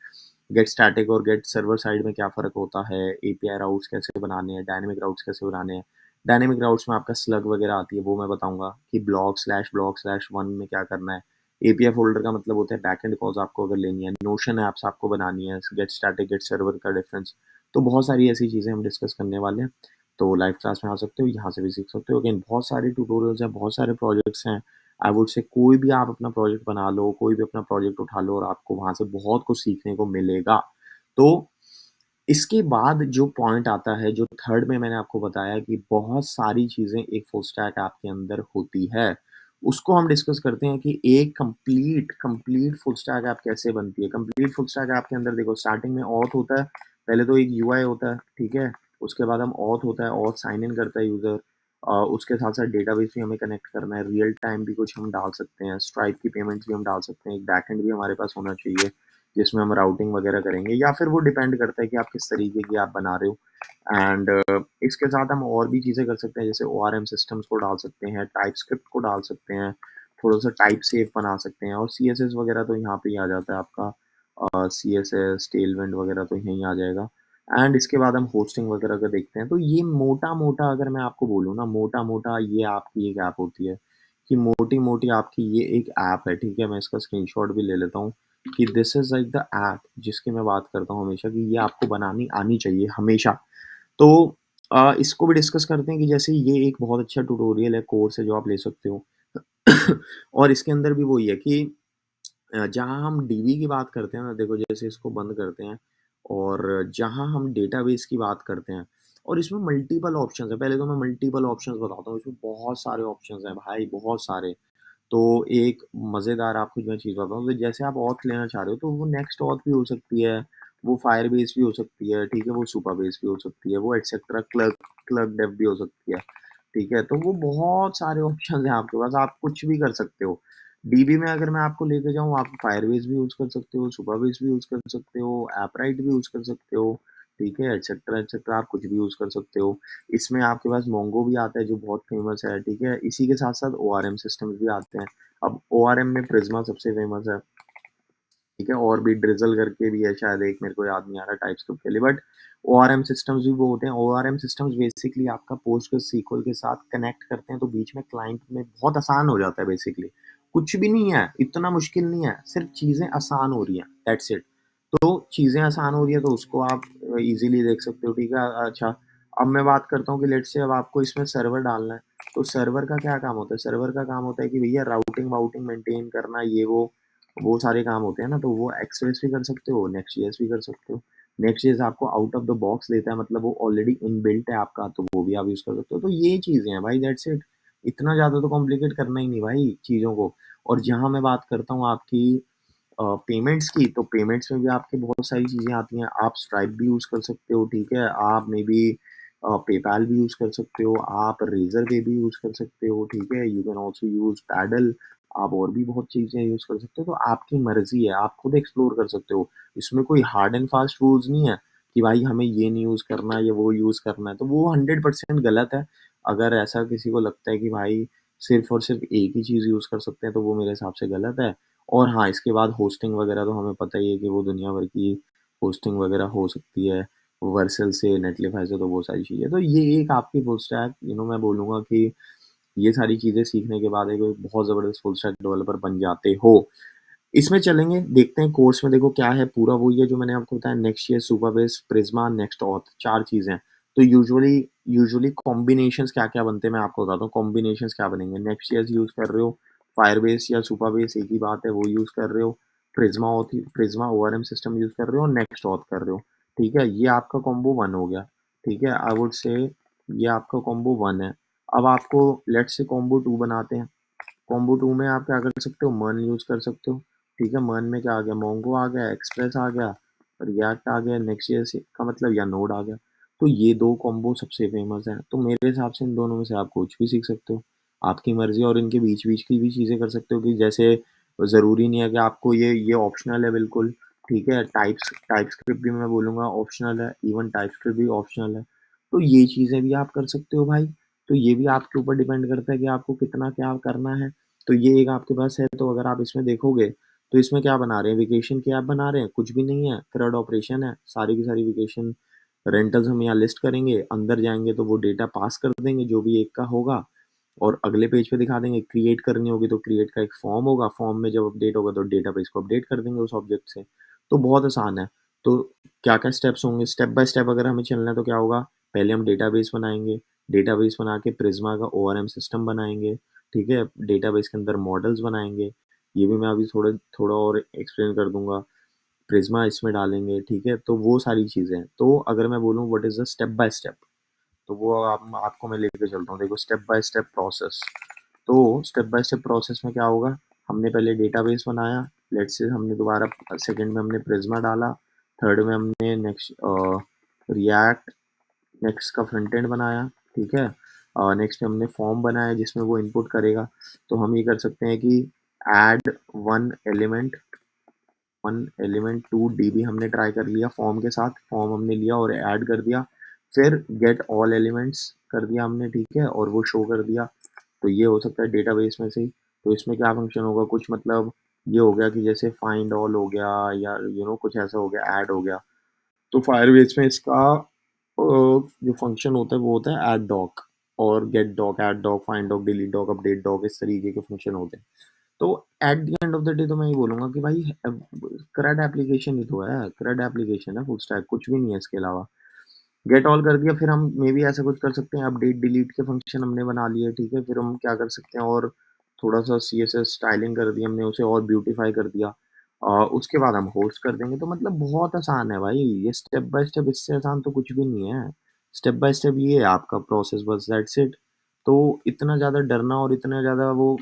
गेट स्टैटिक और गेट सर्वर साइड में क्या फ़र्क होता है, एपीआई राउट्स कैसे बनाने हैं, डायनामिक राउट्स कैसे बनाने हैं। डायनामिक राउट्स में आपका स्लग वगैरह आती है, वो मैं बताऊँगा कि ब्लॉक/ब्लॉक/1 में क्या करना है। एपीआई फ़ोल्डर का मतलब होता है बैकएंड कॉल्स आपको अगर लेनी है, नोशन ऐप्स आपको बनानी है, गेट स्टैटिक, गेट सर्वर का डिफरेंस। तो बहुत सारी ऐसी चीज़ें हम डिस्कस करने वाले हैं। तो लाइव क्लास में आ सकते हो, यहाँ से भी सीख सकते हो। अगेन बहुत सारे ट्यूटोरियल्स हैं, बहुत सारे प्रोजेक्ट्स हैं। आई वुड से कोई भी आप अपना प्रोजेक्ट बना लो, कोई भी अपना प्रोजेक्ट उठा लो और आपको वहाँ से बहुत कुछ सीखने को मिलेगा। तो इसके बाद जो पॉइंट आता है, जो थर्ड में मैंने आपको बताया कि बहुत सारी चीज़ें एक फुल स्टैक ऐप के अंदर होती है। उसको हम डिस्कस करते हैं कि एक कंप्लीट फुल स्टैक ऐप कैसे बनती है। कंप्लीट फुल स्टैक ऐप के अंदर देखो, स्टार्टिंग में ऑथ होता है, पहले तो एक यूआई होता है, ठीक है? उसके बाद हम ऑथ होता है, ऑथ साइन इन करता है यूज़र। उसके साथ-साथ डेटाबेस भी हमें कनेक्ट करना है, रियल टाइम भी कुछ हम डाल सकते हैं, स्ट्राइप की पेमेंट्स भी हम डाल सकते हैं, एक बैकएंड भी हमारे पास होना चाहिए। जिसमें हम राउटिंग वगैरह करेंगे, या फिर वो डिपेंड करता है कि आप किस तरीके की आप बना रहे हो। एंड इसके साथ हम और भी चीज़ें कर सकते हैं, जैसे ओआरएम सिस्टम्स को डाल सकते हैं, टाइपस्क्रिप्ट को डाल सकते हैं, थोड़ा-सा टाइप सेफ बना सकते हैं, और सीएसएस वगैरह तो यहाँ पे ही आ जाता है आपका। सीएसएस, टेलविंड वगैरह तो यहीं आ जाएगा। एंड इसके बाद हम होस्टिंग वगैरह का देखते हैं। तो ये मोटा-मोटा अगर मैं आपको बोलूँ ना, मोटा-मोटा ये आपकी एक ऐप होती है, कि मोटी-मोटी आपकी ये एक ऐप है, ठीक है? मैं इसका स्क्रीनशॉट भी ले लेता हूँ, कि this is like the app जिसकी मैं बात करता हूँ हमेशा, कि ये आपको बनानी आनी चाहिए हमेशा। तो इसको भी डिस्कस करते हैं, कि जैसे ये एक बहुत अच्छा ट्यूटोरियल है, कोर्स है जो आप ले सकते हो। और इसके अंदर भी वही है कि जहाँ हम डीबी की बात करते हैं ना, देखो जैसे इसको बंद करते हैं, और जहाँ हम डेटाबेस की बात करते हैं, और इसमें मल्टीपल ऑप्शंस है। पहले तो मैं मल्टीपल ऑप्शंस बताता हूँ, इसमें बहुत सारे ऑप्शंस हैं भाई, बहुत सारे। तो एक मज़ेदार आपको जो मैं चीज़ बताता हूँ, तो जैसे आप ऑथ लेना चाह रहे हो, तो वो नेक्स्ट ऑथ भी हो सकती है, वो फायरबेस भी हो सकती है, ठीक है? वो सुपरबेस भी हो सकती है, वो एटसेट्रा क्लर्क क्लर्क डेव भी हो सकती है, ठीक है? तो वो बहुत सारे ऑप्शंस हैं आपके पास, आप कुछ भी कर सकते हो। डीबी में अगर मैं आपको लेके जाऊँ, आप फायरबेस भी यूज़ कर सकते हो, सुपरबेस भी यूज़ कर सकते हो, ऐपराइट भी यूज़ कर सकते हो, ठीक है? एटसेट्रा एटसेट्रा आप कुछ भी यूज़ कर सकते हो। इसमें आपके पास मोंगो भी आता है जो बहुत फेमस है, ठीक है? इसी के साथ-साथ ओआरएम सिस्टम्स भी आते हैं। अब ओआरएम में प्रिज़्मा सबसे फेमस है, ठीक है? और भी ड्रिज़ल करके भी है शायद एक, मेरे को याद नहीं आ रहा टाइप्सक्रिप्ट के लिए, बट ओआरएम सिस्टम्स भी वो होते हैं। ओआरएम सिस्टम्स बेसिकली आपका पोस्टग्रेसql के साथ कनेक्ट करते हैं, तो बीच में क्लाइंट में बहुत आसान हो जाता है बेसिकली। कुछ भी नहीं है, इतना मुश्किल नहीं है, सिर्फ़ चीज़ें आसान हो रही हैं, दैट्स इट। तो चीज़ें आसान हो रही है, तो उसको आप ईज़िली देख सकते हो, ठीक है? अच्छा, अब मैं बात करता हूँ कि लेट्स से अब आपको इसमें सर्वर डालना है, तो सर्वर का क्या काम होता है? सर्वर का काम होता है कि भैया राउटिंग-वाउटिंग मेंटेन करना, ये वो सारे काम होते हैं ना, तो वो एक्सप्रेस भी कर सकते हो, नेक्स्ट.जेएस भी कर सकते हो। नेक्स्ट.जेएस आपको आउट ऑफ द बॉक्स देता है, मतलब वो ऑलरेडी इनबिल्ट है आपका, तो वो भी आप यूज़ कर सकते हो। तो ये चीज़ें हैं भाई, दैट्स इट। इतना ज़्यादा तो कॉम्प्लिकेट करना ही नहीं भाई चीज़ों को। और जहाँ मैं बात करता हूँ आपकी पेमेंट्स की, तो पेमेंट्स में भी आपके बहुत सारी चीज़ें आती हैं। आप स्ट्राइप भी यूज़ कर सकते हो, ठीक है? आप मेबी पेपैल भी यूज़ कर सकते हो, आप रेज़रपे भी यूज़ कर सकते हो, ठीक है? You can also use paddle, आप और भी बहुत चीज़ें यूज़ कर सकते हो, तो आपकी मर्ज़ी है, आप खुद एक्सप्लोर कर सकते हो। इसमें कोई हार्ड एंड फास्ट रूल्स नहीं है, कि भाई हमें ये नहीं यूज़ करना है या वो यूज़ करना है, तो वो 100% गलत है। अगर ऐसा किसी को लगता है कि भाई सिर्फ़ और सिर्फ़ एक ही चीज़ यूज़ कर सकते हैं, तो वो मेरे हिसाब से गलत है। और हाँ, इसके बाद होस्टिंग वगैरह तो हमें पता ही है कि वो दुनिया भर की होस्टिंग वगैरह हो सकती है, वर्सेल से, नेटलिफाई से, तो वो सारी चीज़ें। तो ये एक आपकी फुल स्टैक, मैं बोलूँगा कि ये सारी चीज़ें सीखने के बाद एक बहुत ज़बरदस्त फुल स्टैक डेवलपर बन जाते हो। इसमें चलेंगे, देखते हैं कोर्स में, देखो क्या है, पूरा वही है जो मैंने आपको बताया, नेक्स्ट.जेएस, सुपरबेस, प्रिज़्मा, नेक्स्ट.ऑथ, 4 चीज़ें हैं। तो यूजुअली यूजुअली कॉम्बिनेशंस क्या-क्या बनते हैं मैं आपको बताता हूँ, कॉम्बिनेशंस क्या बनेंगे। नेक्स्ट.जेएस यूज़ कर रहे हो, फायरबेस या सुपरबेस एक ही बात है, वो यूज़ कर रहे हो, प्रिज़्मा ओआरएम सिस्टम यूज़ कर रहे हो, नेक्स्ट.ऑथ कर रहे हो, ठीक है? ये आपका कॉम्बो 1 हो गया, ठीक है? आई वुड से ये आपका कॉम्बो 1 है। अब आपको लेट्स से कॉम्बो 2 बनाते हैं। कॉम्बो 2 में आप क्या कर सकते हो, मर्न यूज़ कर सकते हो, ठीक है? मर्न में क्या आ गया, मोंगो आ गया, एक्सप्रेस आ गया, रिएक्ट आ गया, नेक्स्ट.जेएस का मतलब या नोड आ गया। तो ये 2 कॉम्बो सबसे फेमस हैं, तो मेरे हिसाब से इन दोनों में से आप कुछ भी सीख सकते हो, आपकी मर्ज़ी। और इनके बीच-बीच की भी चीज़ें कर सकते हो, कि जैसे ज़रूरी नहीं है कि आपको ये ऑप्शनल है बिल्कुल, ठीक है? टाइपस्क्रिप्ट भी मैं बोलूँगा ऑप्शनल है, इवन टाइपस्क्रिप्ट भी ऑप्शनल है। तो ये चीज़ें भी आप कर सकते हो भाई। तो ये भी आपके ऊपर डिपेंड करता है कि आपको कितना क्या करना है। तो ये एक आपके पास है, तो अगर आप इसमें देखोगे, तो इसमें क्या बना रहे हैं, वेकेशन की ऐप बना रहे हैं, कुछ भी नहीं है, CRUD ऑपरेशन है, सारी की सारी वेकेशन रेंटल्स हम यहाँ लिस्ट करेंगे, अंदर जाएँगे तो वो डेटा पास कर देंगे जो भी एक का होगा, और अगले पेज पे दिखा देंगे। क्रिएट करनी होगी तो क्रिएट का एक फॉर्म होगा, फॉर्म में जब अपडेट होगा तो डेटाबेस को अपडेट कर देंगे उस ऑब्जेक्ट से। तो बहुत आसान है। तो क्या-क्या स्टेप्स होंगे, स्टेप बाय स्टेप अगर हमें चलना है तो क्या होगा, पहले हम डेटाबेस बनाएँगे, डेटाबेस बना के प्रिज़्मा का ओआरएम सिस्टम बनाएँगे, ठीक है? डेटाबेस के अंदर मॉडल्स बनाएँगे, ये भी मैं अभी थोड़ा थोड़ा और एक्सप्लेन कर दूँगा। प्रिज़्मा इसमें डालेंगे, ठीक है? तो वो सारी चीज़ें हैं। तो अगर मैं बोलूँ what is the step by step, तो वो आपको मैं लेके चलता हूँ। देखो स्टेप बाय स्टेप प्रोसेस। तो स्टेप बाय स्टेप प्रोसेस में क्या होगा, हमने पहले डेटाबेस बनाया, लेट्स से हमने दोबारा सेकंड में हमने प्रिज़्मा डाला, थर्ड में हमने रिएक्ट नेक्स्ट का फ्रंट एंड बनाया, ठीक है? नेक्स्ट में हमने फॉर्म बनाया जिसमें वो इनपुट करेगा। तो हम ये कर सकते हैं कि add one element one element to DB हमने ट्राई कर लिया फॉर्म के साथ, फॉर्म हमने लिया और ऐड कर दिया, फिर गेट ऑल एलिमेंट्स कर दिया हमने, ठीक है, और वो शो कर दिया। तो ये हो सकता है डेटाबेस में से ही। तो इसमें क्या फंक्शन होगा, कुछ मतलब ये हो गया कि जैसे फाइंड ऑल हो गया या कुछ ऐसा हो गया, ऐड हो गया। तो फायरबेस में इसका जो फंक्शन होता है वो होता है ऐड डॉक और get doc, add doc, find doc, delete doc, update doc, इस तरीके के फंक्शन होते हैं। तो at the end of the day तो मैं ये बोलूंगा कि भाई CRUD एप्लीकेशन ही तो है, CRUD एप्लीकेशन है, फुल स्टैक, कुछ भी नहीं है इसके अलावा। गेट ऑल कर दिया, फिर हम मे बी ऐसा कुछ कर सकते हैं, अपडेट डिलीट के फंक्शन हमने बना लिए, ठीक है, फिर हम क्या कर सकते हैं, और थोड़ा सा CSS स्टाइलिंग कर दी हमने, उसे और ब्यूटीफाई कर दिया। उसके बाद हम होस्ट कर देंगे। तो मतलब बहुत आसान है भाई, ये स्टेप बाय स्टेप, इससे आसान तो कुछ भी नहीं है। स्टेप बाय स्टेप ये है आपका प्रोसेस, बस दैट्स इट। तो इतना ज़्यादा डरना और इतना ज़्यादा वो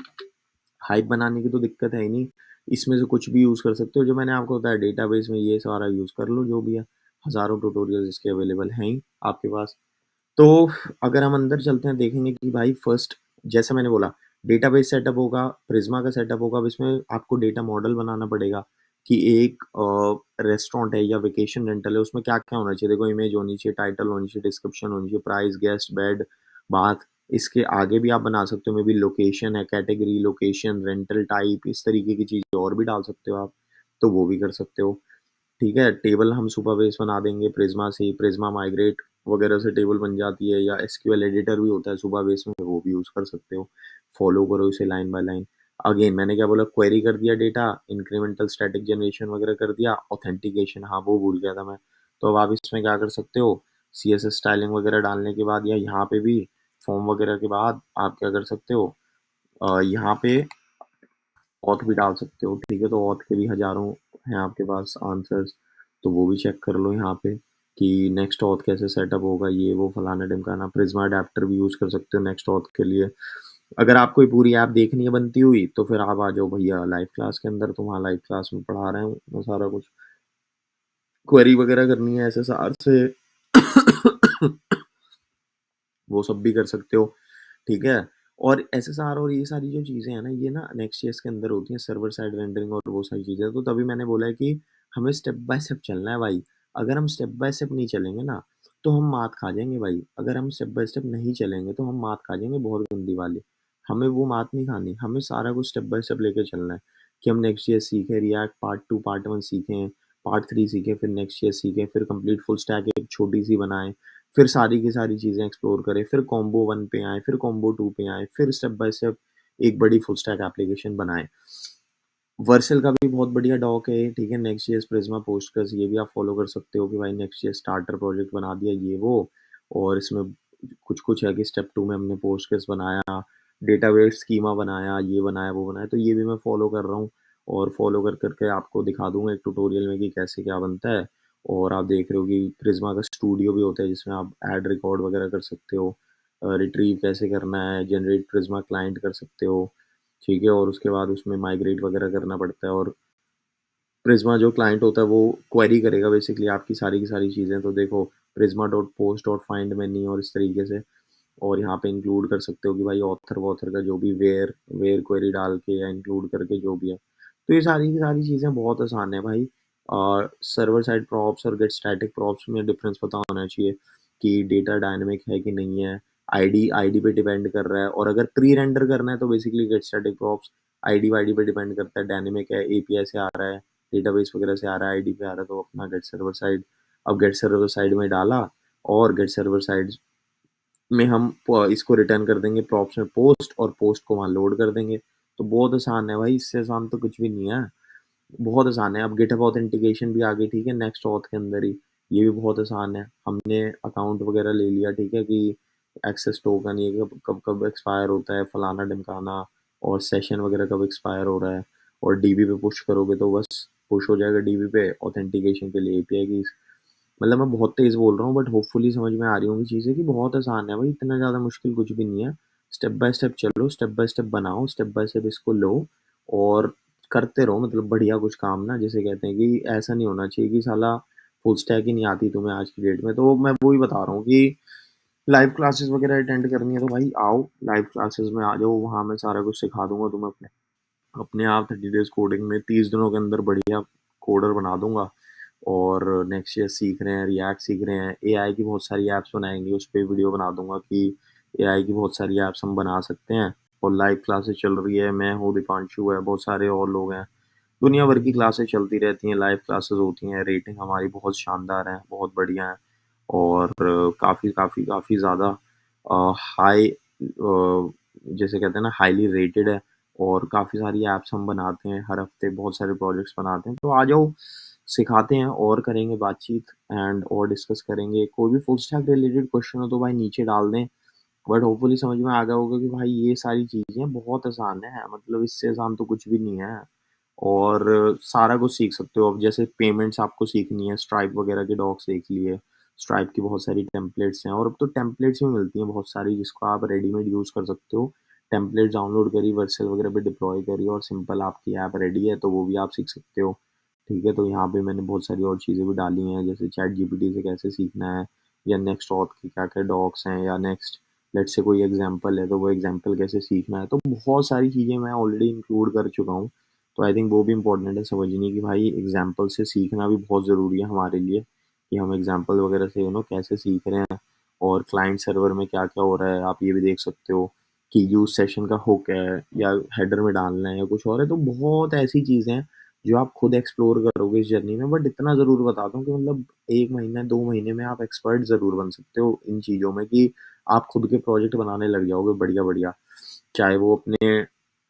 हाइप बनाने की तो दिक्कत है ही नहीं। इसमें से कुछ भी यूज़ कर सकते हो, जो मैंने आपको बताया डेटाबेस में ये सारा यूज़ कर लो जो भी है। हज़ारों ट्यूटोरियल्स इसके अवेलेबल हैं ही आपके पास। तो अगर हम अंदर चलते हैं देखेंगे कि भाई फर्स्ट, जैसे मैंने बोला, डेटाबेस सेटअप होगा, प्रिज्मा का सेटअप होगा। अब इसमें आपको डेटा मॉडल बनाना पड़ेगा कि एक रेस्टोरेंट है या वेकेशन रेंटल है, उसमें क्या क्या होना चाहिए। देखो, इमेज होनी चाहिए, टाइटल होनी चाहिए, डिस्क्रिप्शन होनी चाहिए, प्राइस, गेस्ट, बेड, बाथ। इसके आगे भी आप बना सकते हो, मे बी लोकेशन है, कैटेगरी, लोकेशन, रेंटल टाइप, इस तरीके की चीज़ और भी डाल सकते हो आप, तो वो भी कर सकते हो। ठीक है, टेबल हम सुपरबेस बना देंगे प्रिज्मा से, प्रिज्मा माइग्रेट वगैरह से टेबल बन जाती है, या एसक्यूएल एडिटर भी होता है सुपरबेस में, वो भी यूज़ कर सकते हो। फॉलो करो इसे लाइन बाय लाइन। अगेन मैंने क्या बोला, क्वेरी कर दिया डेटा, इंक्रीमेंटल स्टैटिक जनरेशन वगैरह कर दिया, ऑथेंटिकेशन, हाँ वो भूल गया था मैं। तो अब आप इसमें क्या कर सकते हो, CSS स्टाइलिंग वगैरह डालने के बाद, या यहाँ पे भी फॉर्म वगैरह के बाद आप क्या कर सकते हो, यहाँ पे ऑथ भी डाल सकते हो, ठीक है। तो ऑथ के भी हज़ारों हैं आपके पास आंसर्स, तो वो भी चेक कर लो यहाँ पे कि नेक्स्ट ऑथ कैसे सेटअप होगा, ये वो फलाना ढिमकाना। प्रिज्मा अडेप्टर भी यूज़ कर सकते हो नेक्स्ट ऑथ के लिए। अगर आपको ये पूरी ऐप देखनी है बनती हुई, तो फिर आप आ जाओ भैया लाइव क्लास के अंदर, तो वहाँ लाइव क्लास में पढ़ा रहे हूँ मैं सारा कुछ। क्वेरी वगैरह करनी है SSR से वो सब भी कर सकते हो, ठीक है। और SSR और ये सारी जो चीज़ें हैं ना, ये ना Next.js के अंदर होती हैं, सर्वर साइड रेंडरिंग और वो सारी चीज़ें। तो तभी मैंने बोला है कि हमें स्टेप बाय स्टेप चलना है भाई। अगर हम स्टेप बाय स्टेप नहीं चलेंगे ना, तो हम मात खा जाएंगे भाई। अगर हम स्टेप बाय स्टेप नहीं चलेंगे तो हम मात खा जाएंगे बहुत गंदी वाली। हमें वो मात नहीं खानी, हमें सारा कुछ स्टेप बाय स्टेप लेके चलना है कि हम Next.js सीखें, रिएक्ट पार्ट 2 पार्ट 1 सीखें, पार्ट 3 सीखें, फिर Next.js सीखें, फिर कंप्लीट फुल स्टैक एक छोटी सी बनाएं, फिर सारी की सारी चीज़ें एक्सप्लोर करें, फिर कॉम्बो 1 पे आएँ, फिर कॉम्बो 2 पे आएँ, फिर स्टेप बाय स्टेप एक बड़ी फुल स्टैक एप्लीकेशन बनाएँ। वर्सेल का भी बहुत बढ़िया डॉक है, ठीक है, Next.js, Prisma, Postgres, ये भी आप फॉलो कर सकते हो कि भाई Next.js स्टार्टर प्रोजेक्ट बना दिया ये वो। और इसमें कुछ-कुछ है कि स्टेप 2 में हमने Postgres बनाया, डेटाबेस स्कीमा बनाया, ये बनाया, वो बनाया, तो ये भी मैं फॉलो कर रहा हूँ। और फॉलो कर के आपको दिखा दूँगा एक ट्यूटोरियल में कि कैसे क्या बनता है। और आप देख रहे हो कि प्रिज्मा का स्टूडियो भी होता है जिसमें आप ऐड रिकॉर्ड वगैरह कर सकते हो, रिट्रीव कैसे करना है, जनरेट प्रिज्मा क्लाइंट कर सकते हो, ठीक है। और उसके बाद उसमें माइग्रेट वगैरह करना पड़ता है, और प्रिज्मा जो क्लाइंट होता है वो क्वेरी करेगा बेसिकली आपकी सारी की सारी चीज़ें। तो देखो, Prisma dot post dot find many और इस तरीके से। और यहाँ पे इंक्लूड कर सकते हो कि भाई ऑथर वॉथर का जो भी वेयर वेयर क्वेरी डाल के या इंक्लूड करके जो भी है। तो ये सारी की सारी चीज़ें बहुत आसान है भाई। और सर्वर साइड प्रॉप्स और गेट स्टैटिक प्रॉप्स में डिफरेंस पता होना चाहिए कि डेटा डायनेमिक है कि नहीं है, आईडी पे डिपेंड कर रहा है। और अगर प्री रेंडर करना है तो basically get static props ID YD पे डिपेंड करता है, डायनेमिक है, एपीआई से आ रहा है, डेटाबेस वगैरह से आ रहा है, आईडी पे आ रहा है, तो अपना गेट सर्वर साइड। अब गेट सर्वर साइड में डाला, और गेट सर्वर साइड में हम इसको रिटर्न कर देंगे प्रॉप्स में पोस्ट, और पोस्ट को वहाँ लोड कर देंगे। तो बहुत आसान है भाई, इससे आसान तो कुछ भी नहीं है। बहुत आसान है। अब गिटहब ऑथेंटिकेशन भी आ गई, ठीक है, नेक्स्ट ऑथ के अंदर ही। ये भी बहुत आसान है। हमने अकाउंट वगैरह ले लिया, ठीक है, कि एक्सेस टोकन ये कब कब कब एक्सपायर होता है, फलाना ढिमकाना, और सेशन वगैरह कब एक्सपायर हो रहा है। और डीबी पे पुश करोगे तो बस पुश हो जाएगा डीबी पे ऑथेंटिकेशन के लिए एपीआई की। मतलब मैं बहुत तेज़ बोल रहा हूँ, बट होपफुली समझ में आ रही होंगी चीज़ें कि बहुत आसान है भाई, इतना ज़्यादा मुश्किल कुछ भी नहीं है। स्टेप बाय स्टेप चलो, स्टेप बाय स्टेप बनाओ, स्टेप बाय स्टेप इसको लो, और करते रहो, मतलब बढ़िया कुछ काम ना, जिसे कहते हैं कि ऐसा नहीं होना चाहिए कि साला फुल स्टैक ही नहीं आती तुम्हें आज की डेट में। तो मैं वही बता रहा हूँ कि लाइव क्लासेस वगैरह अटेंड करनी है तो भाई आओ, लाइव क्लासेस में आ जाओ, वहाँ मैं सारा कुछ सिखा दूंगा तुम्हें। अपने अपने आप 30 डेज कोडिंग में 30 दिनों के अंदर बढ़िया कोडर बना दूँगा और नेक्स्ट ईयर सीख रहे हैं, रिएक्ट सीख रहे हैं, एआई की बहुत सारी ऐप्स बनाएँगे, उस पे वीडियो बना दूँगा कि एआई की बहुत सारी ऐप्स हम बना सकते हैं और लाइव क्लासेस चल रही है, मैं हूँ, दीपांशु है, बहुत सारे और लोग हैं। दुनिया भर की क्लासेस चलती रहती हैं, लाइव क्लासेस होती हैं, रेटिंग हमारी बहुत शानदार है, बहुत बढ़िया है और काफ़ी काफ़ी काफ़ी ज़्यादा हाई जैसे कहते हैं ना हाईली रेटेड है और काफ़ी सारी ऐप्स हम बनाते हैं, हर हफ्ते बहुत सारे प्रोजेक्ट्स बनाते हैं। तो आ जाओ, सिखाते हैं और करेंगे बातचीत एंड और डिस्कस करेंगे। कोई भी फुल स्टैक रिलेटेड क्वेश्चन हो तो भाई नीचे डाल दें। बट होपफुली समझ में आ गया होगा कि भाई ये सारी चीज़ें बहुत आसान है, मतलब इससे आसान तो कुछ भी नहीं है और सारा कुछ सीख सकते हो। अब जैसे पेमेंट्स आपको सीखनी है, स्ट्राइप वगैरह के डॉक्स देख लिए, स्ट्राइप की बहुत सारी टेम्पलेट्स हैं और अब तो टेम्पलेट्स भी मिलती हैं बहुत सारी जिसको आप रेडीमेड यूज़ कर सकते हो। टेम्पलेट डाउनलोड करी, वर्सेल वगैरह पे डिप्लॉय करी और सिंपल आपकी ऐप रेडी है, तो वो भी आप सीख सकते हो। ठीक है, तो यहाँ पे मैंने बहुत सारी और चीज़ें भी डाली हैं, जैसे चैट जीपीटी से कैसे सीखना है या नेक्स्ट ऑथ के क्या-क्या डॉक्स हैं या नेक्स्ट लेट्स से कोई एग्ज़ाम्पल है, तो वो एग्ज़ाम्पल कैसे सीखना है। तो बहुत सारी चीज़ें मैं ऑलरेडी इंक्लूड कर चुका हूँ। तो आई थिंक वो भी इम्पोर्टेंट है समझनी कि भाई एग्ज़ाम्पल से सीखना भी बहुत ज़रूरी है हमारे लिए, कि हम एग्ज़ाम्पल वगैरह से कैसे सीख रहे हैं और क्लाइंट सर्वर में क्या-क्या हो रहा है, आप ये भी देख सकते हो कि यूज़ सेशन का हुक है या हेडर में डालना है या कुछ और है। तो बहुत ऐसी चीज़ें हैं जो आप खुद एक्सप्लोर करोगे इस जर्नी में, बट इतना ज़रूर बता दूँ कि मतलब 1 महीने, 2 महीने में आप एक्सपर्ट ज़रूर बन सकते हो इन चीज़ों में कि आप खुद के प्रोजेक्ट बनाने लग जाओगे बढ़िया-बढ़िया। चाहे वो अपने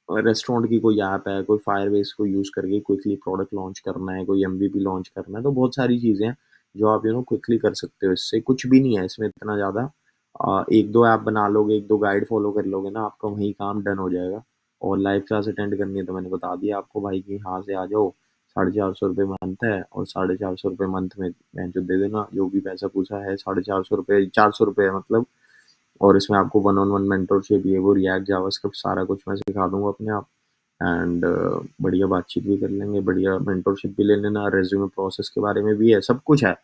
रेस्टोरेंट की कोई ऐप है, कोई फायरबेस को यूज़ करके क्विकली प्रोडक्ट लॉन्च करना है, कोई एमवीपी लॉन्च करना है, तो बहुत सारी चीज़ें हैं जो आप क्विकली कर सकते हो इससे। कुछ भी नहीं है इसमें इतना ज़्यादा। 1-2 ऐप बना लोगे, 1-2 गाइड फ़ॉलो कर लोगे ना, आपका वहीं काम डन हो जाएगा। और लाइव क्लास अटेंड करनी है तो मैंने बता दिया आपको भाई कि यहाँ से आ जाओ, ₹450 मंथ है और ₹450 मंथ में जो दे देना, जो भी पैसा पूछा है ₹450 ₹400 मतलब। और इसमें आपको वन ऑन वन मेंटरशिप ये वो रिएक्ट जावास्क्रिप्ट सारा कुछ मैं सिखा दूँगा अपने आप एंड बढ़िया बातचीत भी कर लेंगे, बढ़िया मेंटरशिप भी ले लेना, रिज्यूमे प्रोसेस के बारे में भी है, सब कुछ है।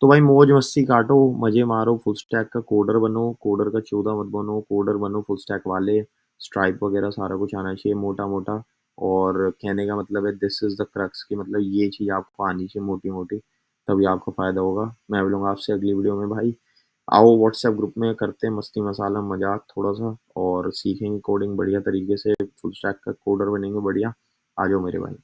तो भाई मौज-मस्ती काटो, मज़े मारो, फुल स्टैक का कोडर बनो, कोडर का चोदा मत बनो, कोडर बनो फुल स्टैक वाले, स्ट्राइप वगैरह सारा कुछ आना चाहिए मोटा-मोटा और कहने का मतलब है दिस इज़ द क्रक्स कि मतलब ये चीज़ आपको आनी चाहिए मोटी-मोटी, तभी आपको फ़ायदा होगा। मैं मिलूँगा आपसे अगली वीडियो में भाई। आओ व्हाट्सएप ग्रुप में करते हैं मस्ती मसाला मज़ाक थोड़ा-सा और सीखेंगे कोडिंग बढ़िया तरीके से, फुल स्टैक का कोडर बनेंगे बढ़िया। आ जाओ मेरे भाई।